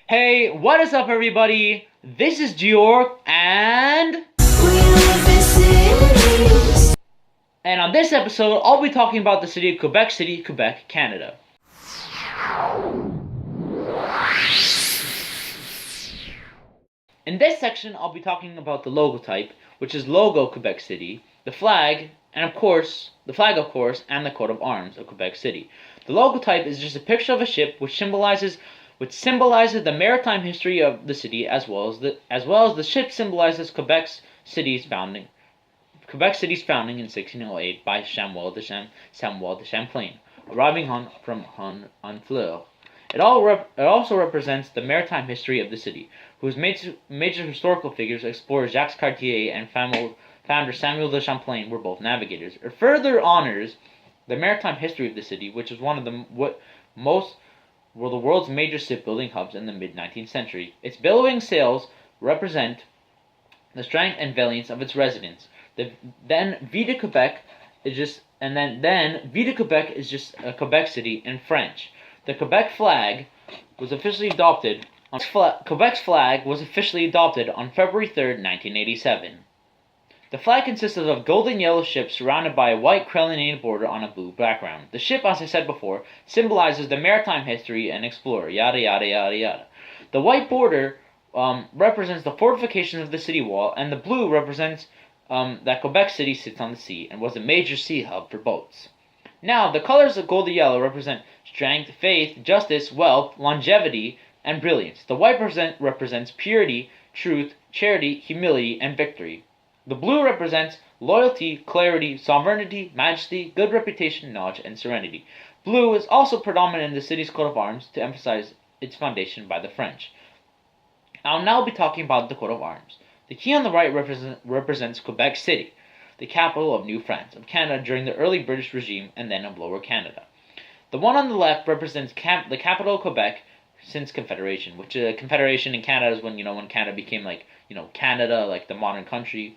Hey, what is up, everybody? This is Georg, and on this episode, I'll be talking about the city of Quebec City, Quebec, Canada. In this section, I'll be talking about the logotype, which is logo Quebec City, the flag, and of course, and the coat of arms of Quebec City. The logotype is just a picture of a ship which symbolizes the maritime history of the city, as well as the ship symbolizes Quebec City's founding in 1608 by Samuel de Champlain, arriving from Honfleur. It also represents the maritime history of the city, whose major historical figures, explorer Jacques Cartier and founder Samuel de Champlain, were both navigators. It further honors the maritime history of the city, which was one of the world's major shipbuilding hubs in the mid-19th century. Its billowing sails represent the strength and valiance of its residents. Then Vie de Quebec is just Quebec City in French. The Quebec flag was officially adopted on February 3rd, 1987. The flag consisted of golden yellow ship surrounded by a white crellinated border on a blue background. The ship, as I said before, symbolizes the maritime history and explorer, yada yada yada yada. The white border represents the fortifications of the city wall, and the blue represents that Quebec City sits on the sea and was a major sea hub for boats. Now, the colors of gold and yellow represent strength, faith, justice, wealth, longevity, and brilliance. The white represents purity, truth, charity, humility, and victory. The blue represents loyalty, clarity, sovereignty, majesty, good reputation, knowledge, and serenity. Blue is also predominant in the city's coat of arms to emphasize its foundation by the French. I'll now be talking about the coat of arms. The key on the right represents Quebec City, the capital of New France, of Canada during the early British regime and then of Lower Canada. The one on the left represents the capital of Quebec since Confederation, which Confederation in Canada is when Canada became Canada, like the modern country.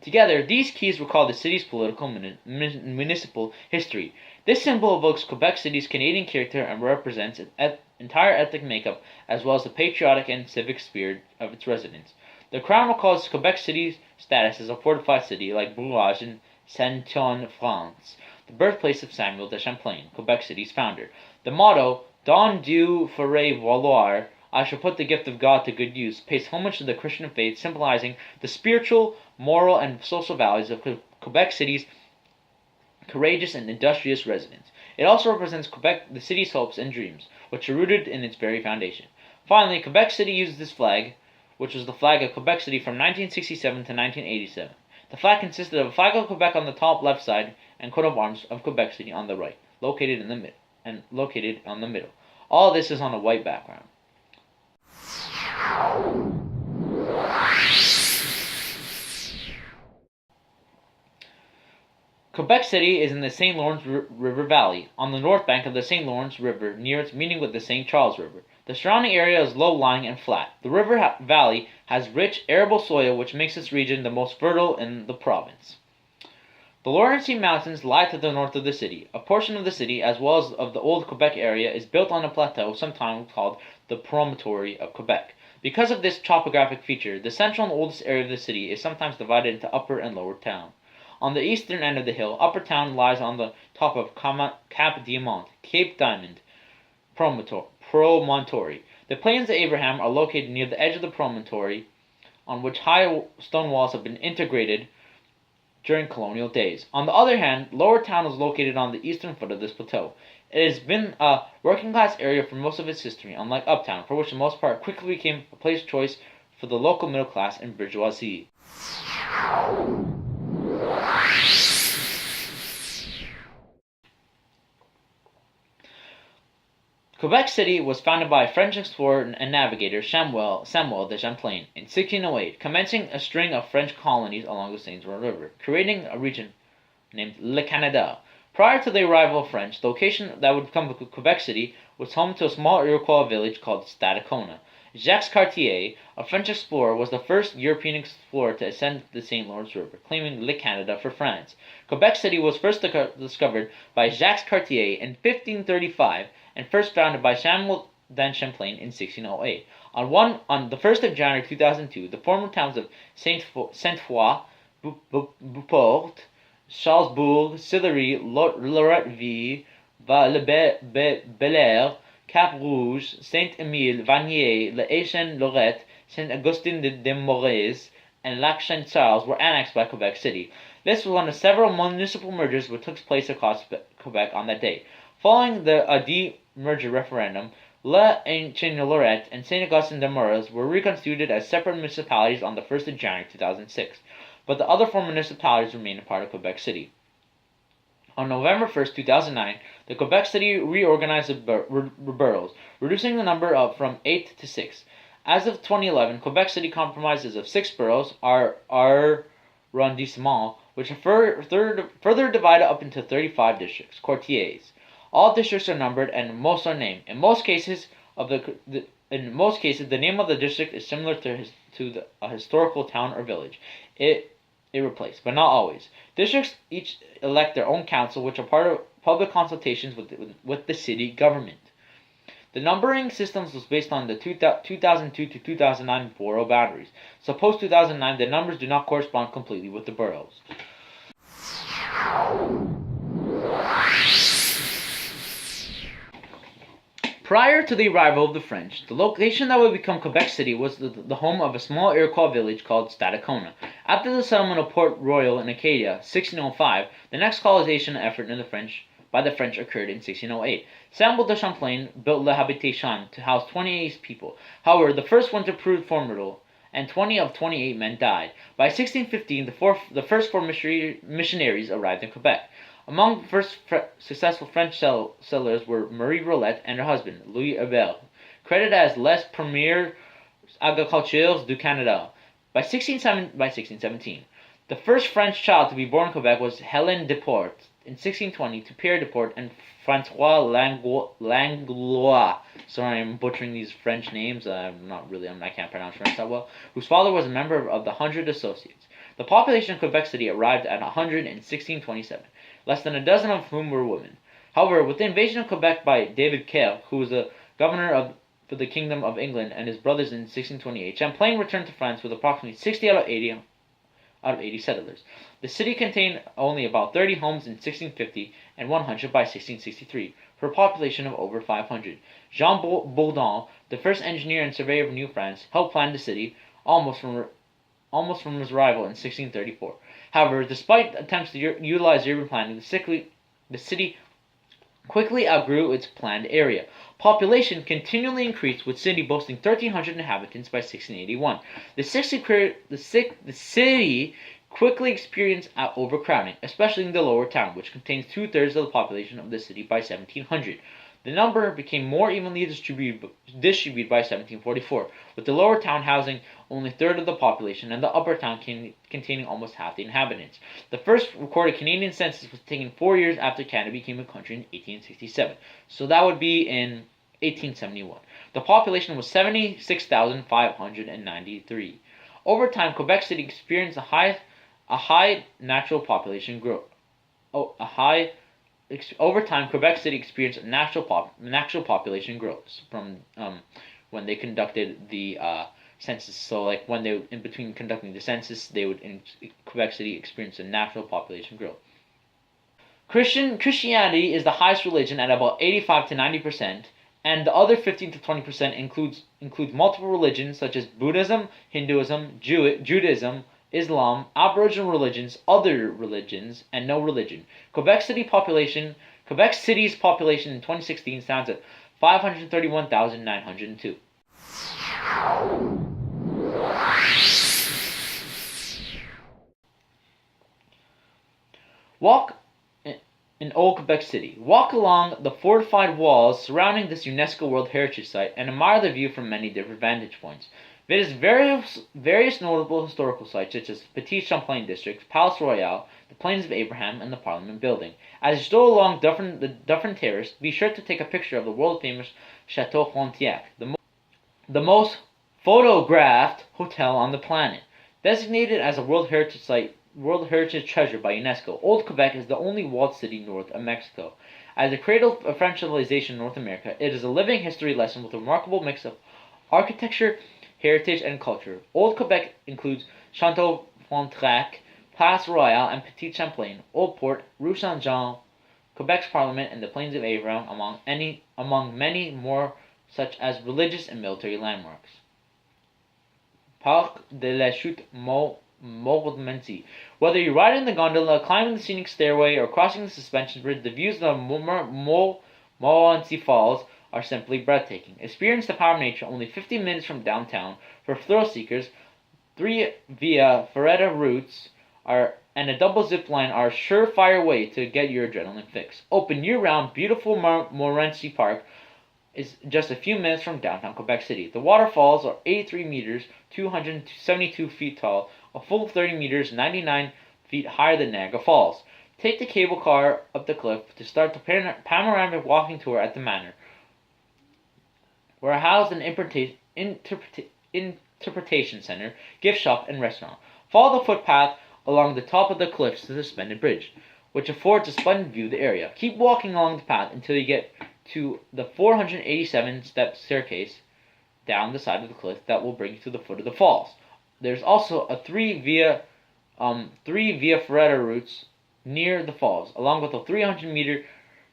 Together, these keys recall the city's political municipal history. This symbol evokes Quebec City's Canadian character and represents its entire ethnic makeup, as well as the patriotic and civic spirit of its residents. The crown recalls Quebec City's status as a fortified city, like Brouage in Saint-Ouen, France, the birthplace of Samuel de Champlain, Quebec City's founder. The motto, Don Dieu ferait valoir, I shall put the gift of God to good use, pays homage to the Christian faith, symbolizing the spiritual, moral, and social values of Quebec City's courageous and industrious residents. It also represents the city's hopes and dreams, which are rooted in its very foundation. Finally, Quebec City uses this flag, which was the flag of Quebec City from 1967 to 1987. The flag consisted of a flag of Quebec on the top left side and coat of arms of Quebec City on the right, located on the middle. All this is on a white background. Quebec City is in the St. Lawrence River Valley, on the north bank of the St. Lawrence River, near its meeting with the St. Charles River. The surrounding area is low-lying and flat. The river valley has rich, arable soil, which makes this region the most fertile in the province. The Morenci Mountains lie to the north of the city. A portion of the city, as well as of the old Quebec area, is built on a plateau, sometimes called the Promontory of Quebec. Because of this topographic feature, the central and oldest area of the city is sometimes divided into Upper and Lower Town. On the eastern end of the hill, Upper Town lies on the top of Cap Diamant, Cape Diamond, Promontory. The Plains of Abraham are located near the edge of the promontory, on which high stone walls have been integrated during colonial days. On the other hand, Lower Town is located on the eastern foot of this plateau. It has been a working-class area for most of its history, unlike Uptown, for which the most part quickly became a place of choice for the local middle class and bourgeoisie. Quebec City was founded by French explorer and navigator Samuel de Champlain in 1608, commencing a string of French colonies along the St. Lawrence River, creating a region named Le Canada. Prior to the arrival of French, the location that would become Quebec City was home to a small Iroquois village called Stadacona. Jacques Cartier, a French explorer, was the first European explorer to ascend the St. Lawrence River, claiming Le Canada for France. Quebec City was first discovered by Jacques Cartier in 1535 and first founded by than Champlain in 1608. On the 1st of January 2002, the former towns of Sainte-Foy, Beauport, Charlesbourg, Sillery, Loretteville, Belair, Cap-Rouge, Saint-Émile, Vanier, L'Haÿ-Lorette, Saint-Augustin-de-Maurice, and Lac-Saint-Charles were annexed by Quebec City. This was one of several municipal mergers which took place across Quebec on that day. Following the demerger referendum, L'Haÿ-Lorette and Saint-Augustin-de-Maurice were reconstituted as separate municipalities on the 1st of January 2006, but the other four municipalities remained a part of Quebec City. On November 1st, 2009, the Quebec City reorganized the boroughs, reducing the number from 8 to 6. As of 2011, Quebec City comprises of 6 boroughs, arrondissements, which are further divided up into 35 districts, quartiers. All districts are numbered and most are named. In most cases, the name of the district is similar to a historical town or village. It replaced, but not always. Districts each elect their own council, which are part of public consultations with the city government. The numbering systems was based on the 2002 to 2009 borough boundaries. So post 2009, the numbers do not correspond completely with the boroughs. Prior to the arrival of the French, the location that would become Quebec City was the home of a small Iroquois village called Stadacona. After the settlement of Port Royal in Acadia, 1605, the next colonization effort by the French occurred in 1608. Samuel de Champlain built La Habitation to house 28 people. However, the first winter proved formidable, and 20 of 28 men died. By 1615, the first four missionaries arrived in Quebec. Among the first successful French settlers were Marie Rolette and her husband, Louis Hebert, credited as les premiers agriculteurs du Canada. By 1617, the first French child to be born in Quebec was Hélène Deportes. In 1620, to Pierre Deportes and François Langlois, sorry I'm butchering these French names, I can't pronounce French that well, whose father was a member of the 100 Associates. The population of Quebec City arrived at 100 in 1627, less than a dozen of whom were women. However, with the invasion of Quebec by David Kerr, who was the governor for the Kingdom of England, and his brothers in 1628, Champlain returned to France with approximately 60 out of 80 settlers. The city contained only about 30 homes in 1650 and 100 by 1663, for a population of over 500. Jean Bourdon, the first engineer and surveyor of New France, helped plan the city almost from his arrival in 1634. However, despite attempts to utilize urban planning, the city quickly outgrew its planned area. Population continually increased, with city boasting 1,300 inhabitants by 1681. The city quickly experienced overcrowding, especially in the lower town, which contains 2/3 of the population of the city by 1700. The number became more evenly distributed by 1744, with the lower town housing only a third of the population and the upper town containing almost half the inhabitants. The first recorded Canadian census was taken 4 years after Canada became a country in 1867, so that would be in 1871. The population was 76,593. Over time, Quebec City experienced a high natural population growth. Over time, Quebec City experienced natural population growth from when they conducted the census. So, like in between conducting the census, Quebec City experienced a natural population growth. Christianity is the highest religion at about 85 to 90%, and the other 15 to 20% includes multiple religions such as Buddhism, Hinduism, Judaism, Islam, Aboriginal religions, other religions, and no religion. Quebec City's population in 2016 stands at 531,902. Walk in Old Quebec City. Walk along the fortified walls surrounding this UNESCO World Heritage Site and admire the view from many different vantage points. Visit various notable historical sites such as Petit Champlain District, Palace Royal, the Plains of Abraham, and the Parliament Building. As you stroll along the Dufferin Terrace, be sure to take a picture of the world-famous Chateau Frontenac, the most photographed hotel on the planet. Designated as a World Heritage Treasure by UNESCO, Old Quebec is the only walled city north of Mexico. As the cradle of French civilization in North America, it is a living history lesson with a remarkable mix of architecture, heritage, and culture. Old Quebec includes Château-Frontenac, Place Royale, and Petit Champlain, Old Port, Rue Saint-Jean, Quebec's Parliament, and the Plains of Aveyron, among many more such as religious and military landmarks. Parc de la Chute Morenci. Whether you're riding the gondola, climbing the scenic stairway, or crossing the suspension bridge, the views of the Morenci Falls are simply breathtaking. Experience the power of nature only 50 minutes from downtown. For thrill seekers, 3 Via Ferrata routes and a double zip line are a surefire way to get your adrenaline fix. Open year-round, beautiful Morenci Park is just a few minutes from downtown Quebec City. The waterfalls are 83 meters, 272 feet tall, a full 30 meters, 99 feet higher than Niagara Falls. Take the cable car up the cliff to start the panoramic walking tour at the Manor, where housed an interpretation center, gift shop, and restaurant. Follow the footpath along the top of the cliffs to the suspended bridge, which affords a splendid view of the area. Keep walking along the path until you get to the 487-step staircase down the side of the cliff that will bring you to the foot of the falls. There's also a 3 Via Ferrata routes near the falls, along with a 300-meter,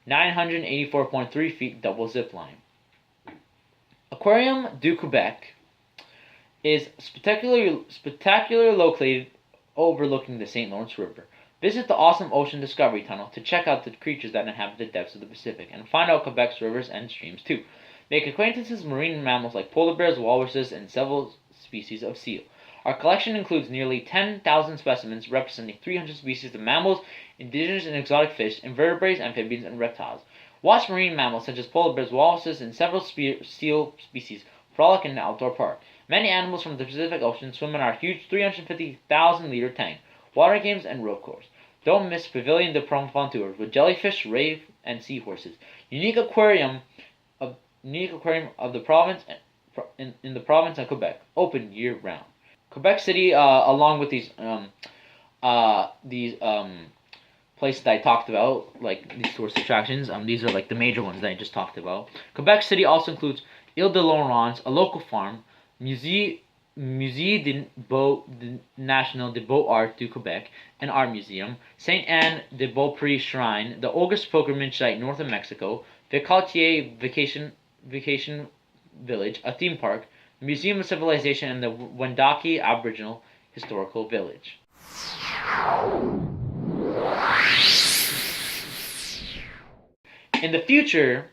984.3 feet double zip line. Aquarium du Quebec is spectacularly located overlooking the St. Lawrence River. Visit the awesome Ocean Discovery Tunnel to check out the creatures that inhabit the depths of the Pacific, and find out Quebec's rivers and streams too. Make acquaintances with marine mammals like polar bears, walruses, and several species of seal. Our collection includes nearly 10,000 specimens representing 300 species of mammals, indigenous and exotic fish, invertebrates, amphibians, and reptiles. Watch marine mammals such as polar bears, walruses, and several seal species frolic in the outdoor park. Many animals from the Pacific Ocean swim in our huge 350,000-liter tank. Water games, and rope course. Don't miss Pavilion de Promontour with jellyfish, ray, and seahorses. Unique aquarium of the province in the province of Quebec, open year round. Quebec City, along with these places that I talked about, like these tourist attractions, these are like the major ones that I just talked about. Quebec City also includes Ile de Laurence, a local farm, Musée National des Beaux-Arts du Québec, an art museum, Sainte Anne de Beaupré Shrine, the oldest pilgrimage site north of Mexico, Valcartier Vacation Village, a theme park, the Museum of Civilization, and the Wendake Aboriginal Historical Village. In the future,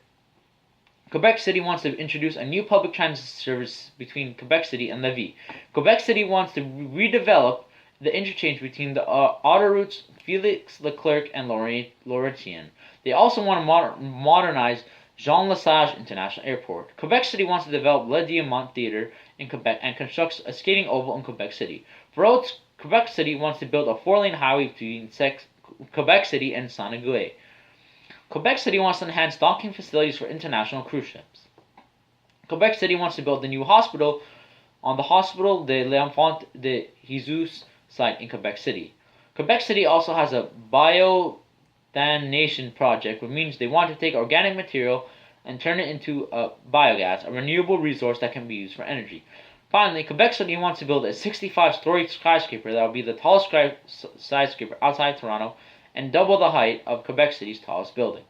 Quebec City wants to introduce a new public transit service between Quebec City and Lévis. Quebec City wants to redevelop the interchange between the autoroutes Félix Leclerc and Laurentien. They also want to modernize Jean Lesage International Airport. Quebec City wants to develop Le Diamant Theatre in Quebec and constructs a skating oval in Quebec City. For roads, Quebec City wants to build a 4-lane highway between Quebec City and Saint-Aigoué. Quebec City wants to enhance docking facilities for international cruise ships. Quebec City wants to build a new hospital on the Hospital de l'Enfant de Jesus site in Quebec City. Quebec City also has a biodynation project, which means they want to take organic material and turn it into biogas, a renewable resource that can be used for energy. Finally, Quebec City wants to build a 65-story skyscraper that will be the tallest skyscraper outside Toronto and double the height of Quebec City's tallest building.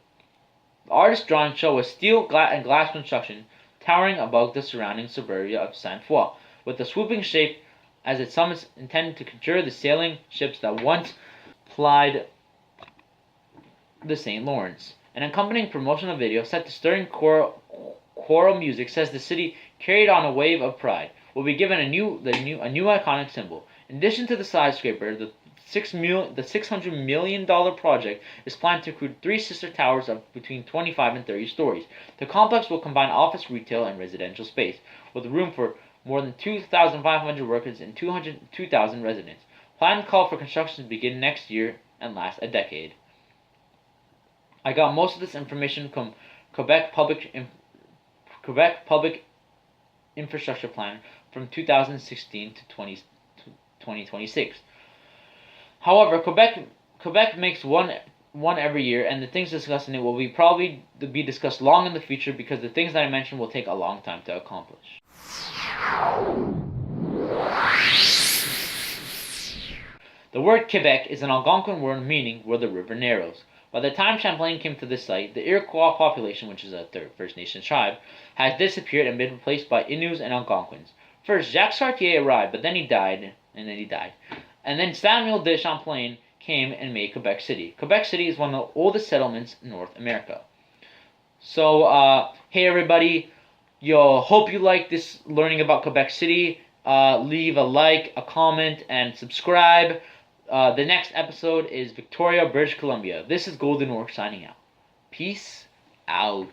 The artist's drawings show a steel and glass construction towering above the surrounding suburbia of Sainte-Foy, with a swooping shape as its summit intended to conjure the sailing ships that once plied the St. Lawrence. An accompanying promotional video set to stirring choral music says the city carried on a wave of pride, will be given a new iconic symbol. In addition to the skyscraper, the $600 million project is planned to include 3 sister towers of between 25 and 30 stories. The complex will combine office, retail, and residential space, with room for more than 2,500 workers and 2,000 residents. Planned call for construction to begin next year and last a decade. I got most of this information from Quebec Public Infrastructure Plan from 2016 to 2026. However, Quebec makes one one every year, and the things discussed in it will probably be discussed long in the future because the things that I mentioned will take a long time to accomplish. The word Quebec is an Algonquin word meaning where the river narrows. By the time Champlain came to this site, the Iroquois population, which is a third First Nation tribe, had disappeared and been replaced by Inuits and Algonquins. First, Jacques Cartier arrived, but then he died. And then Samuel de Champlain came and made Quebec City. Quebec City is one of the oldest settlements in North America. So, hey everybody, hope you like this learning about Quebec City. Leave a like, a comment, and subscribe. The next episode is Victoria, British Columbia. This is Golden Orc signing out. Peace out.